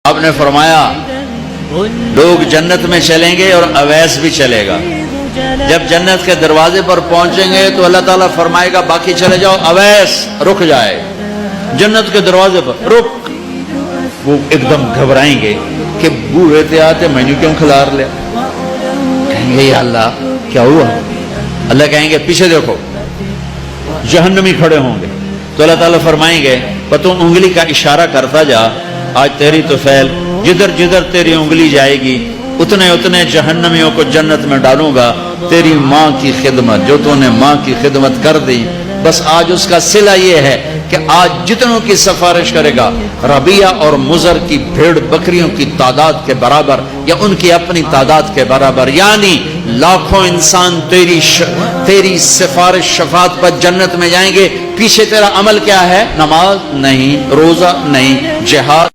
آپ نے فرمایا لوگ جنت میں چلیں گے اور اویس بھی چلے گا. جب جنت کے دروازے پر پہنچیں گے تو اللہ تعالیٰ فرمائے گا باقی چلے جاؤ، اویس رک جائے جنت کے دروازے پر رک. وہ ایک دم گھبرائیں گے کہ بوڑھے تھے آتے میں نے کیوں کھلار لیا. کہیں گے یا اللہ کیا ہوا؟ اللہ کہیں گے پیچھے دیکھو، جہنمی کھڑے ہوں گے. تو اللہ تعالیٰ فرمائیں گے تو انگلی کا اشارہ کرتا جا، آج تیری تو فعل جدھر جدھر تیری انگلی جائے گی اتنے اتنے جہنمیوں کو جنت میں ڈالوں گا. تیری ماں کی خدمت جو تو نے ماں کی خدمت کر دی، بس آج اس کا صلہ یہ ہے کہ آج جتنوں کی سفارش کرے گا ربیہ اور مضر کی بھیڑ بکریوں کی تعداد کے برابر یا ان کی اپنی تعداد کے برابر، یعنی لاکھوں انسان تیری سفارش شفاعت پر جنت میں جائیں گے. پیچھے تیرا عمل کیا ہے؟ نماز نہیں، روزہ نہیں، جہاد